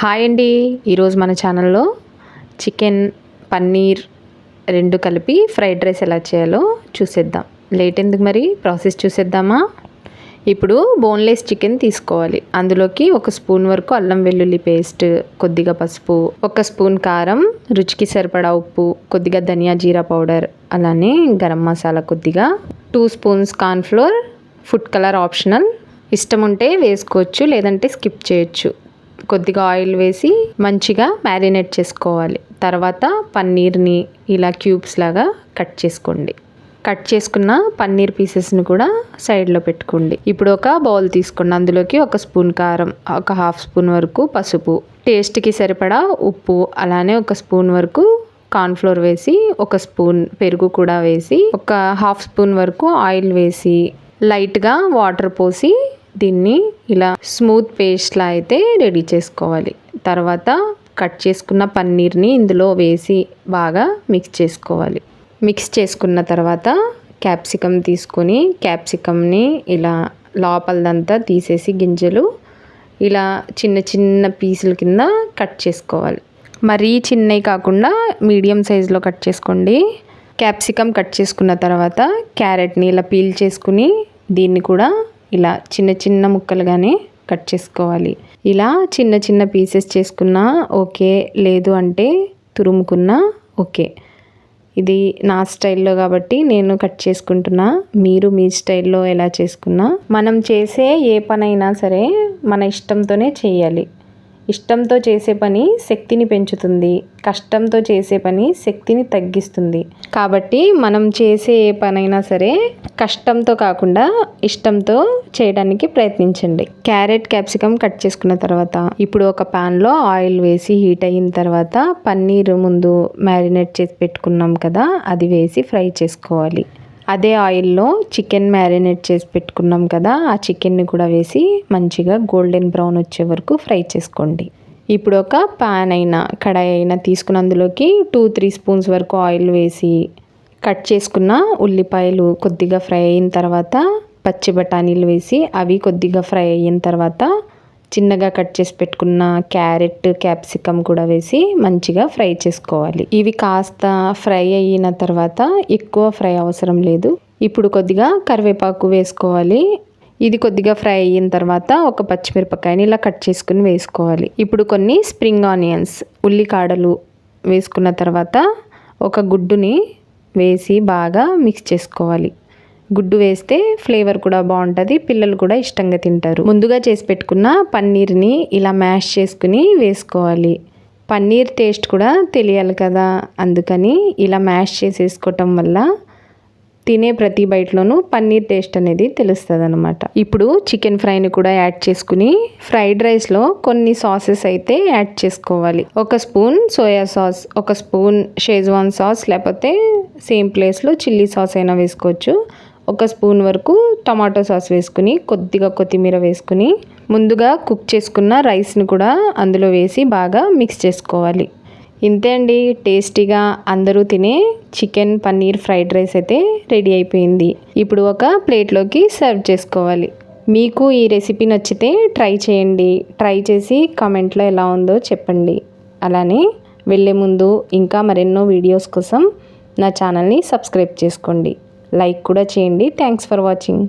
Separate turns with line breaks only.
Hi అండి. ఈరోజు మన ఛానల్లో చికెన్ పన్నీర్ రెండు కలిపి ఫ్రైడ్ రైస్ ఎలా చేయాలో చూసేద్దాం. లేట్ ఎందుకు మరి, ప్రాసెస్ చూసేద్దామా. ఇప్పుడు బోన్లెస్ చికెన్ తీసుకోవాలి. అందులోకి 1 స్పూన్ వరకు అల్లం వెల్లుల్లి పేస్ట్, కొద్దిగా పసుపు, 1 స్పూన్ కారం, రుచికి సరిపడా ఉప్పు, కొద్దిగా ధనియా జీరా పౌడర్, అలానే గరం మసాలా కొద్దిగా, 2 spoons cornflour, food colour optional, ఇష్టం ఉంటే వేసుకోవచ్చు లేదంటే స్కిప్ చేయొచ్చు. కొద్దిగా ఆయిల్ వేసి మంచిగా మ్యారినేట్ చేసుకోవాలి. తర్వాత పన్నీర్ని ఇలా క్యూబ్స్ లాగా కట్ చేసుకోండి. కట్ చేసుకున్న పన్నీర్ పీసెస్ని కూడా సైడ్లో పెట్టుకోండి. ఇప్పుడు ఒక బౌల్ తీసుకోండి. అందులోకి 1 స్పూన్ కారం, 1/2 స్పూన్ వరకు పసుపు, టేస్ట్కి సరిపడా ఉప్పు, అలానే 1 స్పూన్ వరకు కార్న్ఫ్లోర్ వేసి, 1 స్పూన్ పెరుగు కూడా వేసి, 1/2 స్పూన్ వరకు ఆయిల్ వేసి, లైట్గా వాటర్ పోసి దీన్ని ఇలా స్మూత్ పేస్ట్లా అయితే రెడీ చేసుకోవాలి. తర్వాత కట్ చేసుకున్న పన్నీర్ని ఇందులో వేసి బాగా మిక్స్ చేసుకోవాలి. మిక్స్ చేసుకున్న తర్వాత క్యాప్సికమ్ తీసుకొని క్యాప్సికమ్ని ఇలా లోపలదంతా తీసేసి గింజలు ఇలా చిన్న చిన్న పీసుల కింద కట్ చేసుకోవాలి. మరీ చిన్నవి కాకుండా మీడియం సైజులో కట్ చేసుకోండి. క్యాప్సికమ్ కట్ చేసుకున్న తర్వాత క్యారెట్ని ఇలా పీల్ చేసుకుని దీన్ని కూడా ఇలా చిన్న చిన్న ముక్కలుగానే కట్ చేసుకోవాలి. ఇలా చిన్న చిన్న పీసెస్ చేసుకున్నా ఓకే, లేదు అంటే తురుముకున్నా ఓకే. ఇది నా స్టైల్లో కాబట్టి నేను కట్ చేసుకుంటున్నా. మీరు మీ స్టైల్లో ఎలా చేసుకున్నా, మనం చేసే ఏ పనైనా సరే మన ఇష్టంతోనే చేయాలి. ఇష్టంతో చేసే పని శక్తిని పెంచుతుంది, కష్టంతో చేసే పని శక్తిని తగ్గిస్తుంది. కాబట్టి మనం చేసే ఏ పనైనా సరే కష్టంతో కాకుండా ఇష్టంతో చేయడానికి ప్రయత్నించండి. క్యారెట్ క్యాప్సికమ్ కట్ చేసుకున్న తర్వాత ఇప్పుడు ఒక ప్యాన్లో ఆయిల్ వేసి హీట్ అయిన తర్వాత పన్నీర్ ముందు మ్యారినేట్ చేసి పెట్టుకున్నాం కదా, అది వేసి ఫ్రై చేసుకోవాలి. అదే ఆయిల్లో చికెన్ మ్యారినేట్ చేసి పెట్టుకున్నాం కదా, ఆ చికెన్ని కూడా వేసి మంచిగా గోల్డెన్ బ్రౌన్ వచ్చే వరకు ఫ్రై చేసుకోండి. ఇప్పుడు ఒక ప్యాన్ అయినా కడాయి అయినా తీసుకుని అందులోకి 2-3 స్పూన్స్ వరకు ఆయిల్ వేసి కట్ చేసుకున్న ఉల్లిపాయలు కొద్దిగా ఫ్రై అయిన తర్వాత పచ్చి బఠానీలు వేసి అవి కొద్దిగా ఫ్రై అయిన తర్వాత చిన్నగా కట్ చేసి పెట్టుకున్న క్యారెట్ క్యాప్సికమ్ కూడా వేసి మంచిగా ఫ్రై చేసుకోవాలి. ఇవి కాస్త ఫ్రై అయిన తర్వాత ఎక్కువ ఫ్రై అవసరం లేదు. ఇప్పుడు కొద్దిగా కరివేపాకు వేసుకోవాలి. ఇది కొద్దిగా ఫ్రై అయిన తర్వాత ఒక పచ్చిమిరపకాయని ఇలా కట్ చేసుకుని వేసుకోవాలి. ఇప్పుడు కొన్ని స్ప్రింగ్ ఆనియన్స్, ఉల్లికాడలు వేసుకున్న తర్వాత ఒక గుడ్డుని వేసి బాగా మిక్స్ చేసుకోవాలి. గుడ్డు వేస్తే ఫ్లేవర్ కూడా బాగుంటుంది, పిల్లలు కూడా ఇష్టంగా తింటారు. ముందుగా చేసి పెట్టుకున్న పన్నీర్ని ఇలా మ్యాష్ చేసుకుని వేసుకోవాలి. పన్నీర్ టేస్ట్ కూడా తెలియాలి కదా, అందుకని ఇలా మ్యాష్ చేసేసుకోవటం వల్ల తినే ప్రతి బైట్లోనూ పన్నీర్ టేస్ట్ అనేది తెలుస్తుంది అనమాట. ఇప్పుడు చికెన్ ఫ్రైని కూడా యాడ్ చేసుకుని ఫ్రైడ్ రైస్లో కొన్ని సాసెస్ అయితే యాడ్ చేసుకోవాలి. 1 spoon soya sauce, 1 spoon Schezwan sauce, లేకపోతే సేమ్ ప్లేస్లో చిల్లీ సాస్ అయినా వేసుకోవచ్చు. 1 స్పూన్ వరకు టమాటో సాస్ వేసుకుని కొద్దిగా కొత్తిమీర వేసుకుని ముందుగా కుక్ చేసుకున్న రైస్ని కూడా అందులో వేసి బాగా మిక్స్ చేసుకోవాలి. ఇంతే అండి, టేస్టీగా అందరూ తినే చికెన్ పన్నీర్ ఫ్రైడ్ రైస్ అయితే రెడీ అయిపోయింది. ఇప్పుడు ఒక ప్లేట్లోకి సర్వ్ చేసుకోవాలి. మీకు ఈ రెసిపీ నచ్చితే ట్రై చేయండి. ట్రై చేసి కామెంట్లో ఎలా ఉందో చెప్పండి. అలానే వెళ్ళే ముందు ఇంకా మరెన్నో వీడియోస్ కోసం నా ఛానల్ని సబ్స్క్రైబ్ చేసుకోండి. లైక్ కూడా చేయండి. Thanks for watching.